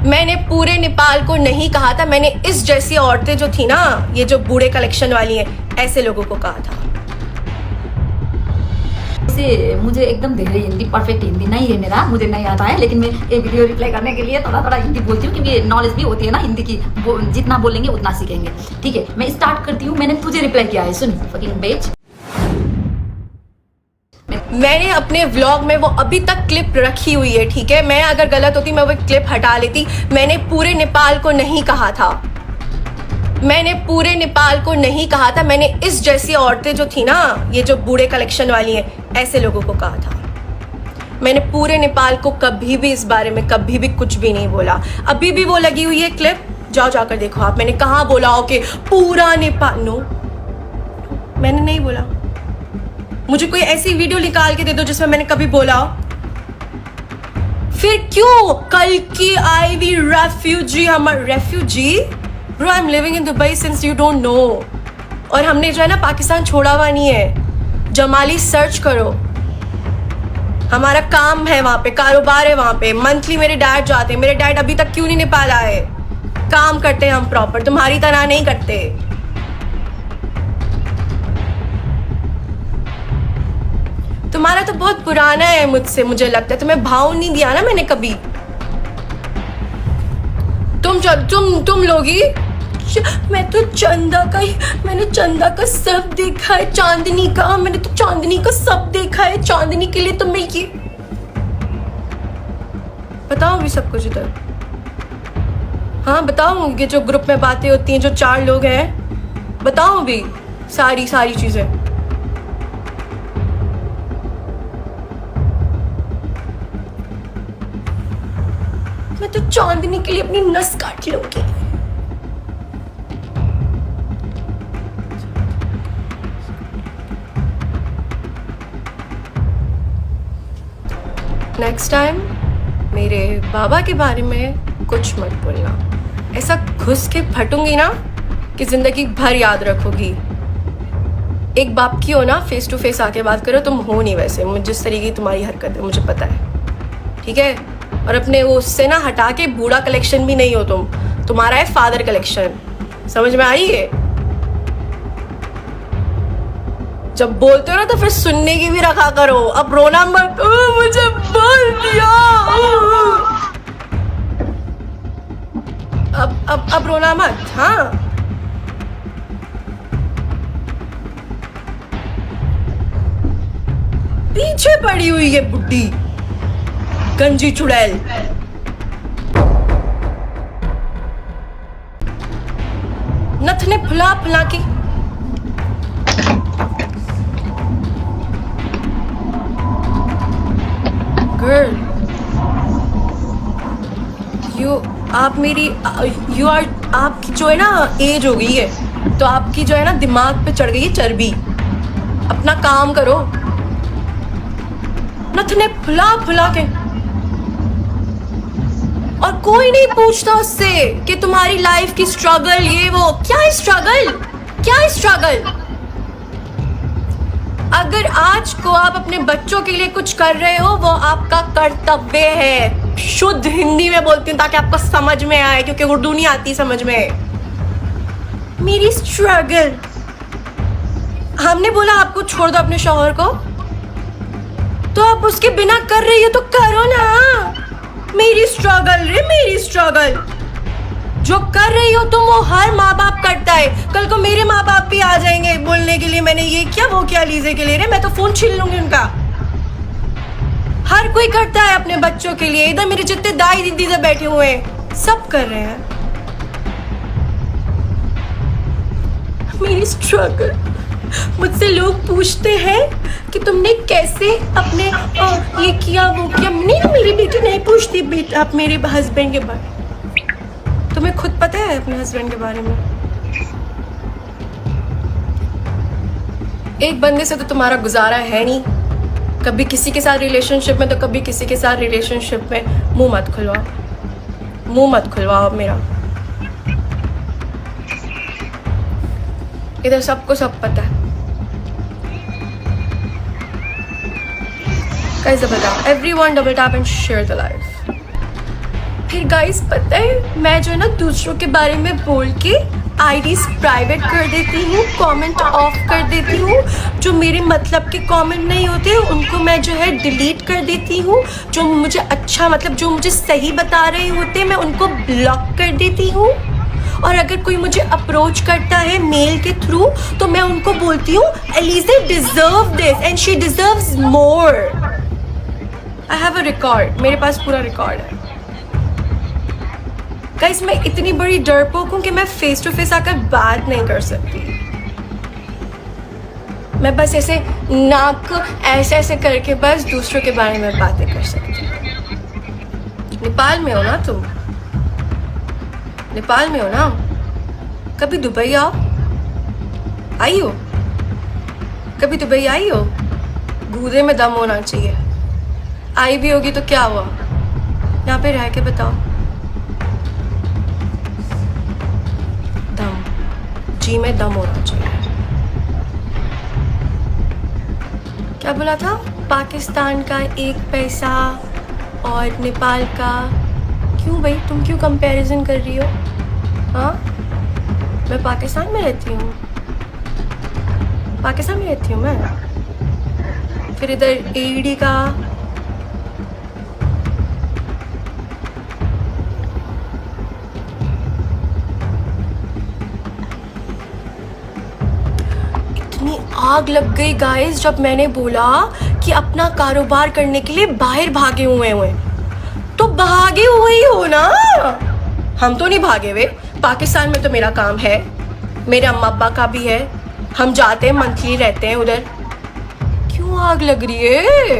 मैंने पूरे नेपाल को नहीं कहा था, मैंने इस जैसी औरतें जो थी ना, ये जो बूढ़े कलेक्शन वाली हैं, ऐसे लोगों को कहा था। मुझे एकदम धेरै हिंदी परफेक्ट हिंदी नहीं है मेरा, मुझे नहीं आता है, लेकिन मैं ये वीडियो रिप्लाई करने के लिए थोड़ा थोड़ा हिंदी बोलती हूँ क्योंकि नॉलेज भी होती है ना हिंदी की, जितना बोलेंगे उतना सीखेंगे। ठीक है, मैं स्टार्ट करती हूँ। मैंने तुझे रिप्लाई किया है, सुन फकिंग बेच। मैंने अपने व्लॉग में वो अभी तक क्लिप रखी हुई है, ठीक है। मैं अगर गलत होती मैं वो क्लिप हटा लेती। मैंने पूरे नेपाल को नहीं कहा था, मैंने पूरे नेपाल को नहीं कहा था, मैंने इस जैसी औरतें जो थी ना, ये जो बूढ़े कलेक्शन वाली हैं, ऐसे लोगों को कहा था। मैंने पूरे नेपाल को कभी भी इस बारे में कभी भी कुछ भी नहीं बोला। अभी भी वो लगी हुई है क्लिप, जाओ जाकर देखो आप। मैंने कहाँ बोला हो कि पूरा नेपाल, नो, मैंने नहीं बोला। मुझे कोई ऐसी वीडियो निकाल के दे दो जिसमें मैंने कभी बोला हो। फिर क्यों कल की आई वी रेफ्यूजी, हमारे refugee bro, I am living in Dubai since you don't know. और हमने जो है ना पाकिस्तान छोड़ा हुआ नहीं है। जमाली सर्च करो, हमारा काम है वहां पे, कारोबार है वहां पे। मंथली मेरे डैड जाते हैं, मेरे डैड अभी तक क्यों नहीं नेपाल आए? काम करते हैं हम प्रॉपर, तुम्हारी तरह नहीं करते। तुम्हारा तो बहुत पुराना है मुझसे, मुझे लगता है तुम्हें भाव नहीं दिया ना मैंने कभी। तुम लोगी, मैं तो चंदा का ही, मैंने चंदा का सब देखा है, चांदनी का, मैंने तो चांदनी का सब देखा है। चांदनी के लिए तो मैं ये बताओ भी सब कुछ इधर। हाँ बताओ, ये जो ग्रुप में बातें होती हैं, जो 4 लोग हैं, बताओ भी सारी चीजें। मैं तो चांदनी के लिए अपनी नस काट लूंगी। नेक्स्ट टाइम मेरे बाबा के बारे में कुछ मत बोलना। ऐसा घुस के फटूंगी ना कि जिंदगी भर याद रखोगी। एक बाप की हो ना, फेस टू फेस आके बात करो। तुम हो नहीं वैसे, जिस तरीके की तुम्हारी हरकत है मुझे पता है, ठीक है। और अपने वो उससे ना हटा के बूढ़ा कलेक्शन भी नहीं हो तुम, तुम्हारा है फादर कलेक्शन। समझ में आई है? जब बोलते हो ना तो फिर सुनने की भी रखा करो। अब रोना मत, मुझे बोल दिया। अब रोना मत, हाँ। पीछे पड़ी हुई है बुड्ढी गंजी चुड़ैल। नथने फुला फुला की गर्ल, आपकी जो है ना एज हो गई है, तो आपकी जो है ना दिमाग पे चढ़ गई है चर्बी। अपना काम करो, नथने फुला फुला के। और कोई नहीं पूछता उससे कि तुम्हारी लाइफ की स्ट्रगल, ये वो। क्या स्ट्रगल, क्या स्ट्रगल? अगर आज को आप अपने बच्चों के लिए कुछ कर रहे हो, वो आपका कर्तव्य है। शुद्ध हिंदी में बोलती हूँ ताकि आपको समझ में आए, क्योंकि उर्दू नहीं आती समझ में। मेरी स्ट्रगल, हमने बोला आपको छोड़ दो अपने शौहर को, तो आप उसके बिना कर रही हो तो करो ना। मेरी स्ट्रगल रे, मेरी स्ट्रगल। जो कर रही हो तुम, वो हर माँ बाप करता है। कल को मेरे माँ बाप भी आ जाएंगे बोलने के लिए, मैंने ये किया वो किया लीजे के लिए रे, मैं तो फोन छीन लूंगी उनका। हर कोई करता है अपने बच्चों के लिए। इधर मेरे जितने दाई दीदी से बैठे हुए हैं, सब कर रहे हैं। मेरी स्ट्रगल, मुझसे लोग पूछते हैं कि तुमने कैसे अपने ये किया वो किया। नहीं, मेरी बेटी नहीं पूछती बेटा आप मेरे हस्बैंड के बारे में। तुम्हें खुद पता है अपने हस्बैंड के बारे में? एक बंदे से तो तुम्हारा गुजारा है नहीं। कभी किसी के साथ रिलेशनशिप में तो कभी किसी के साथ रिलेशनशिप में। मुंह मत खुलवाओ, मुंह मत खुलवाओ मेरा। इधर सबको सब पता है। Guys, double tap. Everyone double tap and share the live. फिर गाइस पता है मैं जो है ना दूसरों के बारे में बोल के आईडीज प्राइवेट कर देती हूँ, कमेंट ऑफ कर देती हूँ। जो मेरे मतलब के कमेंट नहीं होते उनको मैं जो है डिलीट कर देती हूँ। जो मुझे अच्छा मतलब जो मुझे सही बता रहे होते मैं उनको ब्लॉक कर देती हूँ। और अगर कोई मुझे अप्रोच करता है मेल के थ्रू तो मैं उनको बोलती हूँ Eliza deserve this and she deserves more. I have a record, मेरे पास पूरा रिकॉर्ड है। गाइस मैं इतनी बड़ी डरपोक हूँ कि मैं फेस टू फेस आकर बात नहीं कर सकती। मैं बस ऐसे नाक ऐसे ऐसे करके बस दूसरों के बारे में बातें कर सकती हूँ। नेपाल में हो ना तुम? नेपाल में हो ना? कभी दुबई आओ, आई हो? कभी दुबई आई हो? गूदे में दम होना चाहिए। आई भी होगी तो क्या हुआ? यहाँ पे रह के बताओ। दम, जी में दम होना चाहिए। क्या बोला था? पाकिस्तान का 1 पैसा और नेपाल का। क्यों भाई, तुम क्यों कंपैरिजन कर रही हो? हाँ, मैं पाकिस्तान में रहती हूँ, पाकिस्तान में रहती हूँ मैं। फिर इधर एडी का इतनी आग लग गई गाइस जब मैंने बोला कि अपना कारोबार करने के लिए बाहर भागे हुए हैं। तो भागे हुए ही हो ना, हम तो नहीं भागे हुए। पाकिस्तान में तो मेरा काम है, मेरे अम्मा अब्बा का भी है, हम जाते हैं मंथली रहते हैं उधर। क्यों आग लग रही है?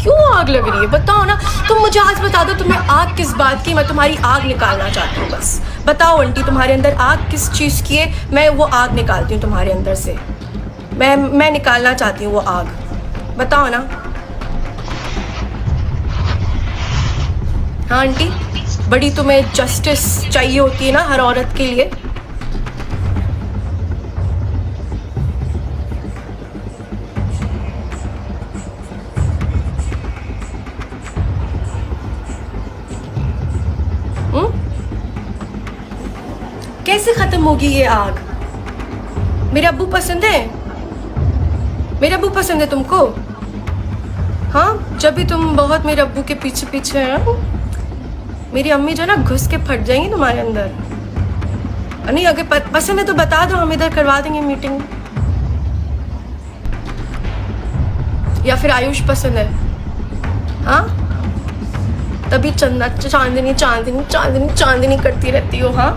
क्यों आग लग रही है बताओ ना। तुम मुझे आज बता दो तुम्हें आग किस बात की, मैं तुम्हारी आग निकालना चाहती हूँ। बस बताओ आंटी, तुम्हारे अंदर आग किस चीज़ की है? मैं वो आग निकालती हूँ तुम्हारे अंदर से। मैं निकालना चाहती हूँ वो आग, बताओ ना। हाँ आंटी, बड़ी तुम्हें जस्टिस चाहिए होती है ना हर औरत के लिए। कैसे खत्म होगी ये आग? मेरे अब्बू पसंद है? मेरे अब्बू पसंद है तुमको? हाँ, जब भी तुम बहुत मेरे अब्बू के पीछे पीछे हैं, मेरी अम्मी जो ना घुस के फट जाएंगी तुम्हारे अंदर। नहीं, अगर पसंद है तो बता दो, हम इधर करवा देंगे मीटिंग। या फिर आयुष पसंद है? हाँ, तभी चांदनी चांदनी चांदनी चांदनी करती रहती हो। हाँ,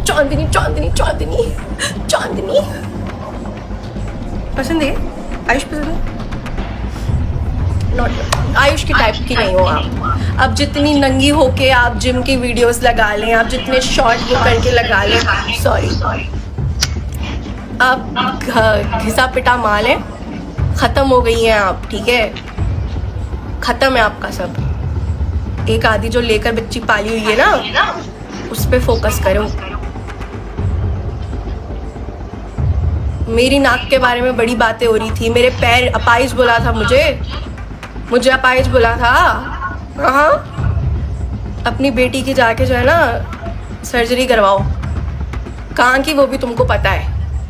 चांदनी चांदनी चांदनी चांदनी पसंद है? आयुष पसंद है? नॉट आयुष की टाइप की नहीं हो आप। अब जितनी नंगी होके आप जिम की वीडियोस लगा लें, आप जितने शॉर्ट वो करके लगा लें, सॉरी, आप घिसा पिटा माल है, ख़त्म हो गई हैं आप, ठीक है? ख़त्म है आपका सब। एक आदि जो लेकर बच्ची पाली हुई है ना, उस पर फोकस करो। मेरी नाक के बारे में बड़ी बातें हो रही थी, मेरे पैर अपाइज बोला था मुझे अपाइज बोला था। हाँ, अपनी बेटी की जाके जो है ना सर्जरी करवाओ। कहाँ की वो भी तुमको पता है,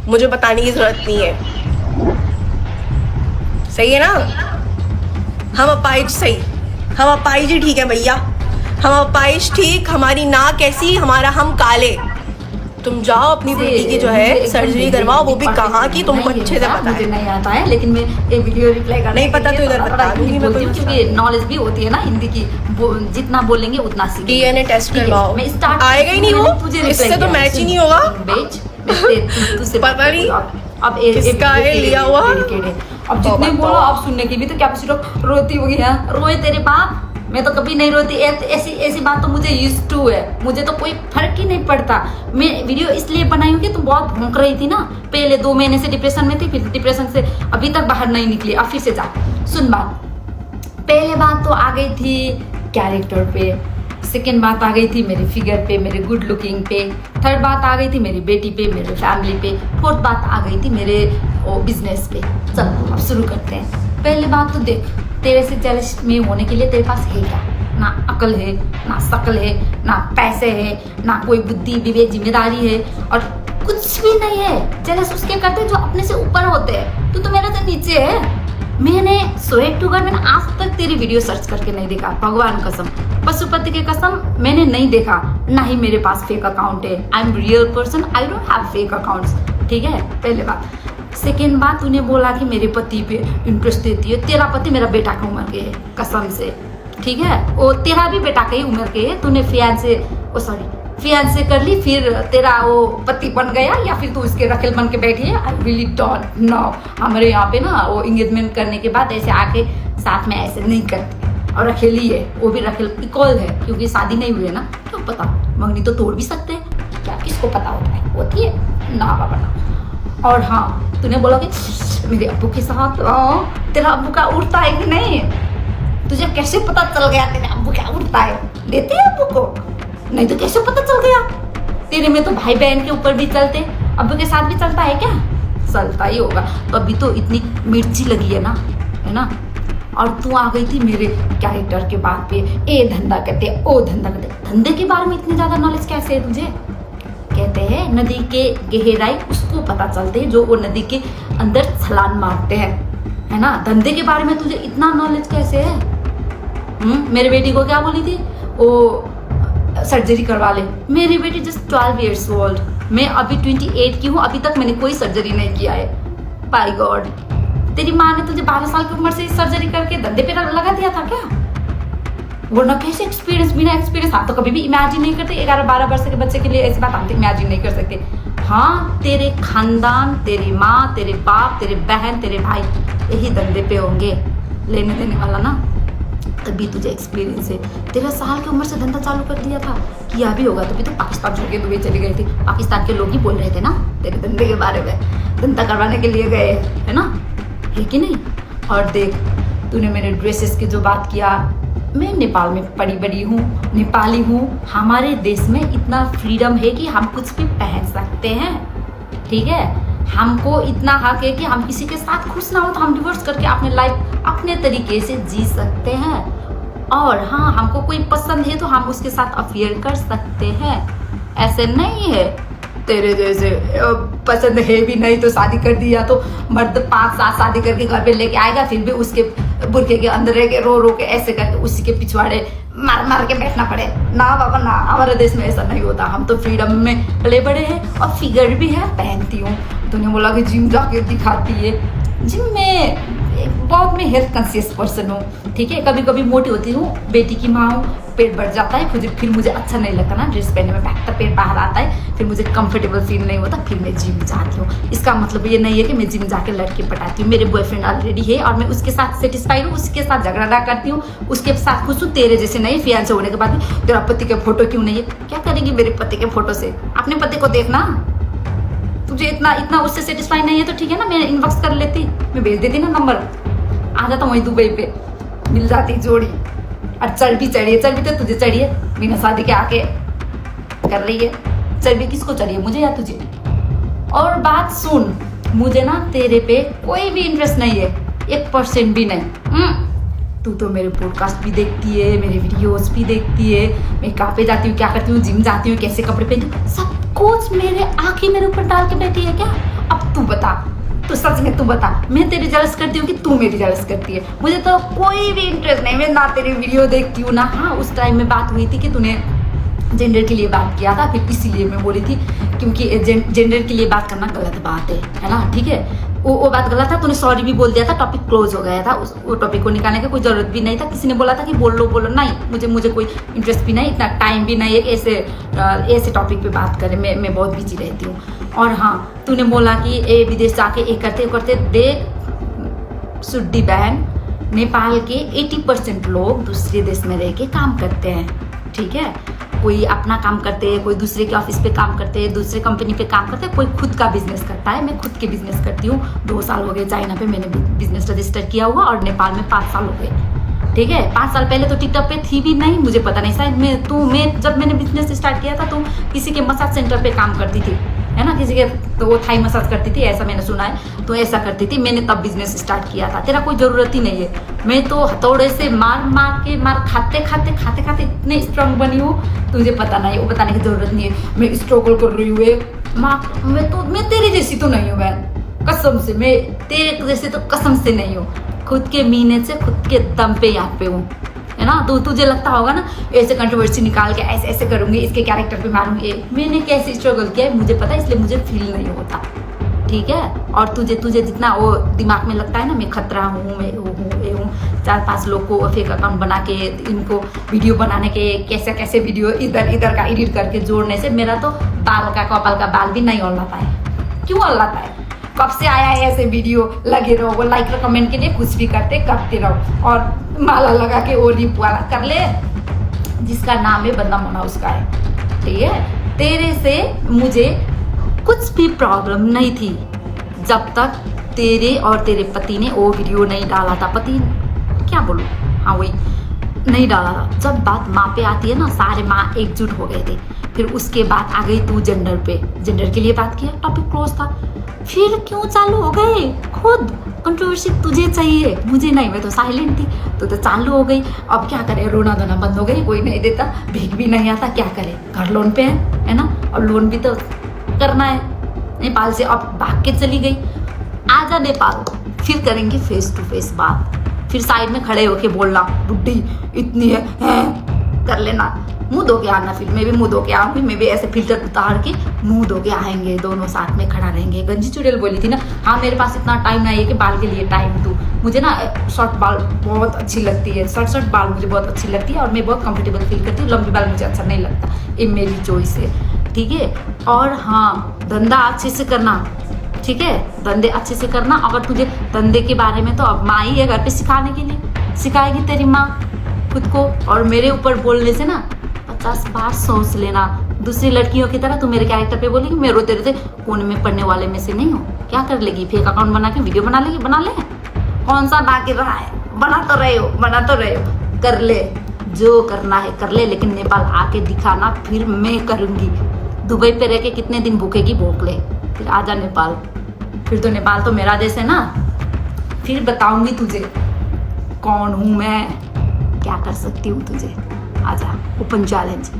मुझे बताने की ज़रूरत नहीं है। सही है ना? हम अपाइज सही, हम अपाइज ही ठीक है भैया, हम अपाइज ठीक। हमारी नाक ऐसी, हमारा हम काले। तुम जाओ अपनी बेटी की जो है सर्जरी करवाओ, वो भी कहाँ की तुमको अच्छे से पता है। मुझे नहीं आता है, लेकिन मैं एक वीडियो रिप्लाई करने नहीं पता तो इधर बता दूंगी मैं, क्योंकि नॉलेज भी होती है ना हिंदी की। जितना बोलेंगे उतना सीखेंगे। डीएनए टेस्ट करवाओ। मैं स्टार्ट आएगा ही नहीं वो, इससे तो मैच ही नहीं होगा। तुझसे पता नहीं अब किसका है लिया हुआ। अब जितने बोलो आप सुनने की भी तो क्या सिर्फ रोती होगी है। रोए तेरे बाप, मैं तो कभी नहीं रोती। ऐसी बात तो मुझे यूज्ड टू है, मुझे तो कोई फर्क ही नहीं पड़ता। मैं वीडियो इसलिए बनाई हूँ कि तुम बहुत भौंक रही थी ना। पहले 2 महीने से डिप्रेशन में थी, फिर डिप्रेशन से अभी तक बाहर नहीं निकली। अब फिर से जा सुन बात। पहले बात तो आ गई थी कैरेक्टर पे, सेकेंड बात आ गई थी मेरे फिगर पे, मेरे गुड लुकिंग पे, थर्ड बात आ गई थी मेरी बेटी पे, मेरे फैमिली पे, फोर्थ बात आ गई थी मेरे बिजनेस पे। चल अब शुरू करते हैं। पहले बात तो देख, तेरे से जेलस में होने के लिए तेरे पास है क्या? ना अकल है, ना शकल है, ना पैसे है, ना कोई बुद्धि विवेक जिम्मेदारी है, और कुछ भी नहीं है। जेलस उसके करते जो अपने से ऊपर होते हैं। तू तो मेरे से नीचे है। मैंने स्वेट टू गॉड, मैंने आज तक तेरी वीडियो सर्च करके नहीं देखा, भगवान कसम, पशुपति के कसम, मैंने नहीं देखा। ना ही मेरे पास फेक अकाउंट है। I am real person, I don't have fake accounts. ठीक है, पहले बात। सेकेंड बात, तूने बोला कि मेरे पति पे इंटरेस्ट देती है। तेरा पति मेरा बेटा की उम्र के है, कसम से। ठीक है, वो तेरा भी बेटा के ही उम्र के है। तूने फियांसे कर ली, फिर तेरा वो पति बन गया, या फिर तू उसके रखेल बन के बैठी है। I really don't know. हमारे यहाँ पे ना वो एंगेजमेंट करने के बाद ऐसे आके साथ में ऐसे नहीं करते, और रखेली है, वो भी रखेल इक्वल है, क्योंकि शादी नहीं हुई है ना। क्यों पता, मंगनी तो तोड़ भी सकते हैं, क्या किसको पता होता है, होती है ना बाबा ना। और हाँ, तूने बोला कि मेरे अब्बू के साथ तेरा अब्बू का उड़ता है कि नहीं। तुझे कैसे पता चल गया तेरे अब्बू क्या उड़ता है? देते हैं अब्बू को, नहीं तो कैसे पता चल गया? तेरे में तो भाई बहन के ऊपर भी चलते, अब्बू के साथ भी चलता है क्या? चलता ही होगा। तो अभी तो इतनी मिर्ची लगी है ना, और तू आ गई थी मेरे कैरेक्टर के बात पे, ए धंधा करते, ओ धंधा करते। धंधे के बारे में इतनी ज्यादा नॉलेज कैसे है तुझे? कहते हैं नदी के गहराई उसको पता चलते हैं जो वो नदी के अंदर छलांग मारते हैं, है ना। धंधे के बारे में तुझे इतना नॉलेज कैसे है? मेरे बेटी को क्या बोली थी, वो सर्जरी करवा ले। मेरी बेटी जस्ट 12 years old, मैं अभी 28 की हूँ, अभी तक मैंने कोई सर्जरी नहीं किया है। बाय गॉड, तेरी माँ ने तुझे 12 साल की उम्र से सर्जरी करके धंधे पे लगा दिया था क्या? वरना कैसे एक्सपीरियंस, बिना एक्सपीरियंस हम तो कभी भी इमेजिन नहीं करते। 11-12 वर्ष के बच्चे के लिए ऐसी बात हम तो इमेजिन नहीं कर सकते। हाँ, तेरे खानदान, तेरी माँ, तेरे बाप, तेरे बहन, तेरे भाई यही धंधे पे होंगे, लेने देने वाला ना, तभी तुझे एक्सपीरियंस है। 13 साल की उम्र से धंधा चालू कर दिया था, किया भी होगा, तभी तो पाकिस्तान छोड़ के दुबई चली गई थी। पाकिस्तान के लोग ही बोल रहे थे ना तेरे धंधे के बारे में, धंधा करवाने के लिए गए, है ना, है कि नहीं। और देख, तूने मेरे ड्रेसेस की जो बात किया, मैं नेपाल में पड़ी बड़ी हूँ, नेपाली हूँ। हमारे देश में इतना फ्रीडम है कि हम कुछ भी पहन सकते हैं। ठीक है, हमको इतना हक है कि हम किसी के साथ खुश ना हो तो हम डिवोर्स करके अपने लाइफ अपने तरीके से जी सकते हैं। और हाँ, हमको कोई पसंद है तो हम उसके साथ अफेयर कर सकते हैं। ऐसे नहीं है तेरे जैसे पसंद है भी नहीं तो शादी कर दिया तो मर्द 5 साल शादी करके घर पे लेके आएगा, फिर भी उसके बुरके के अंदर रह के रो के ऐसे करके उसी के पिछवाड़े मार के बैठना पड़े ना बाबा ना। हमारे देश में ऐसा नहीं होता, हम तो फ्रीडम में पले बड़े हैं, और फिगर भी है, पहनती हूँ। तूने बोला कि जिम जाके दिखाती है, जिम में बहुत मैं हेल्थ कॉन्शियस पर्सन हूँ। ठीक है, कभी कभी मोटी होती हूँ, बेटी की माँ हूँ, पेट बढ़ जाता है, फिर मुझे अच्छा नहीं लगता ना ड्रेस पहनने में, बैक पेट बाहर आता है, फिर मुझे कंफर्टेबल फील नहीं होता, फिर मैं जिम जाती हूँ। इसका मतलब ये नहीं है कि मैं जिम जाके लड़की पटाती हूँ। मेरे बॉयफ्रेंड ऑलरेडी है और मैं उसके साथ सेटिस्फाइड हूँ, उसके साथ झगड़ा ना करती हूँ, उसके साथ खुश हूँ। तेरे जैसे नहीं, फियांसे होने के बाद भी तेरा पति के फोटो क्यों नहीं है? क्या करेंगी मेरे पति के फोटो से? अपने पति को देखना। तुझे इतना उससे सेटिस्फाई नहीं है तो ठीक है ना, मैं इनबॉक्स कर लेती, मैं भेज देती ना नंबर, आ जाता वहीं दुबई पे, मिल जाती जोड़ी। और चर्बी चढ़ी है, चर्बी तो तुझे चढ़ी है, बिना शादी के आके कर रही है। चर्बी किसको चढ़ी है, मुझे या तुझे? और बात सुन, मुझे ना तेरे पे कोई भी इंटरेस्ट नहीं है, 1% भी नहीं। तू तो मेरे पॉडकास्ट भी देखती है, मेरे वीडियोस भी देखती है, मैं कहाँ पे जाती हूँ, क्या करती हूँ, जिम जाती हूँ, कैसे कपड़े पहनती हूँ, सब कुछ मेरे आंखें मेरे ऊपर डाल के बैठी है क्या? अब तू बता, तो सच में तू बता, मैं तेरी जलस करती हूँ कि तू मेरी जलस करती है? मुझे तो कोई भी इंटरेस्ट नहीं, मैं ना तेरी वीडियो देखती हूँ ना। हाँ, उस टाइम में बात हुई थी कि तूने जेंडर के लिए बात किया था, फिर इसीलिए मैं बोली थी, क्योंकि जेंडर के लिए बात करना गलत बात है ना। ठीक है, वो बात गलत था, तूने सॉरी भी बोल दिया था, टॉपिक क्लोज हो गया था, वो टॉपिक को निकालने की कोई जरूरत भी नहीं था। किसी ने बोला था कि बोल लो, नहीं, मुझे कोई इंटरेस्ट भी नहीं, इतना टाइम भी नहीं है कि ऐसे टॉपिक पे बात करें, मैं बहुत बिजी रहती हूँ। और हाँ, तूने बोला कि विदेश जाके ये करते देख सुड्डी बहन, नेपाल के 80% लोग दूसरे देश में रह के काम करते हैं। ठीक है, कोई अपना काम करते हैं, कोई दूसरे के ऑफिस पे काम करते हैं, दूसरे कंपनी पे काम करते हैं, कोई खुद का बिजनेस करता है। मैं खुद के बिजनेस करती हूँ, 2 साल हो गए चाइना पे मैंने बिजनेस रजिस्टर किया हुआ, और नेपाल में 5 साल हो गए। ठीक है, 5 साल पहले तो टिकटॉक पे थी भी नहीं, मुझे पता नहीं, शायद मैं जब मैंने बिजनेस स्टार्ट किया था तो किसी के मसाज सेंटर पे काम करती थी, है ना, किसी के तो वो थाई मसाज करती थी, ऐसा मैंने सुना है, तो ऐसा करती थी, मैंने तब बिजनेस स्टार्ट किया था। तेरा कोई जरूरत ही नहीं है, मैं तो हथौड़े से मार खाते खाते इतने स्ट्रांग बनी हूँ, तुझे पता नहीं, वो बताने की जरूरत नहीं है। मैं स्ट्रगल कर रही हूँ माँ, मैं तेरी जैसी तो नहीं हूँ बहन, कसम से मैं तेरे जैसे तो कसम से नहीं हूँ, खुद के मीने से खुद के दम पे यहाँ पे हूँ, है ना। तो तुझे लगता होगा ना ऐसे कंट्रोवर्सी निकाल के ऐसे ऐसे करूंगी, इसके कैरेक्टर पे मारूंगी, मैंने कैसे स्ट्रगल किया है मुझे पता है, इसलिए मुझे फील नहीं होता, ठीक है। और तुझे जितना वो दिमाग में लगता है ना मैं खतरा हूँ, मैं वो हूँ, ये हूँ, 4-5 लोग को फेक अकाउंट बना के इनको वीडियो बनाने के कैसे वीडियो इधर का एडिट करके जोड़ने से मेरा तो बाल का कपाल का बाल भी नहीं ओलाता है। क्यों ओलाता है? कब से आया है ऐसे वीडियो, लगे रहो वो लाइक और कमेंट के लिए कुछ भी करते रहो, और माला लगा के और पुआरा कर ले, जिसका नाम है बदनाम होना उसका है, ठीक है। तेरे से मुझे कुछ भी प्रॉब्लम नहीं थी जब तक तेरे और तेरे पति ने वो वीडियो नहीं डाला था। पति क्या बोलूं, हाँ वही नहीं डाला था। जब बात माँ पे आती है ना, सारे माँ एकजुट हो गए थे। फिर उसके बाद आ गई तू जेंडर पे, जेंडर के लिए बात किया, टॉपिक क्लोज था। फिर क्यों चालू हो गए? खुद कंट्रोवर्सी तुझे चाहिए, मुझे नहीं, मैं तो साइलेंट थी, तो चालू हो गई। अब क्या करे, रोना धोना बंद हो गई, कोई नहीं देता, भीख भी नहीं आता, क्या करे, घर लोन पे है ना, और लोन भी तो करना है। नेपाल से अब भाग के चली गई, आजा नेपाल, फिर करेंगे फेस टू फेस बात, फिर साइड में खड़े होके बोलना बुड्ढी इतनी है कर लेना, मुंह धो के आना। फिर मैं भी मुंह धो के आऊंगी, मैं भी ऐसे फिल्टर उतार के मुंह धो के आएंगे, दोनों साथ में खड़ा रहेंगे। गंजी चुड़ैल बोली थी ना, हाँ मेरे पास इतना टाइम नहीं है कि बाल के लिए टाइम दूं, मुझे ना शॉर्ट बाल बहुत अच्छी लगती है, शॉर्ट बाल मुझे बहुत अच्छी लगती है, और मैं बहुत कंफर्टेबल फील करती हूँ, लंबी बाल मुझे अच्छा नहीं लगता, ये मेरी चॉइस है, ठीक है। और हाँ, धंधा अच्छे से करना, ठीक है, धंधे अच्छे से करना। अगर तुझे धंधे के बारे में तो अब माँ ही है घर पे सिखाने के लिए, सिखाएगी तेरी माँ खुद को। और मेरे ऊपर बोलने से ना 50 बार सोच लेना, दूसरी लड़कियों की तरह तू मेरे कैरेक्टर पे बोलेगी मैं रोते रोते कोने में पढ़ने वाले में से नहीं हूँ। क्या कर लेगी, फेक अकाउंट बना के वीडियो बना लेगी, बना ले, कौन सा बाकी रहा है, बना तो रहे हो, कर ले, जो करना है कर ले, लेकिन नेपाल आके दिखाना, फिर मैं करूँगी। दुबई पे रह के कितने दिन भूखेगी, भूख ले, फिर आजा नेपाल, फिर तो नेपाल तो मेरा देश है ना, फिर बताऊंगी तुझे कौन हूँ मैं, क्या कर सकती हूँ तुझे, आजा, ओपन चैलेंज।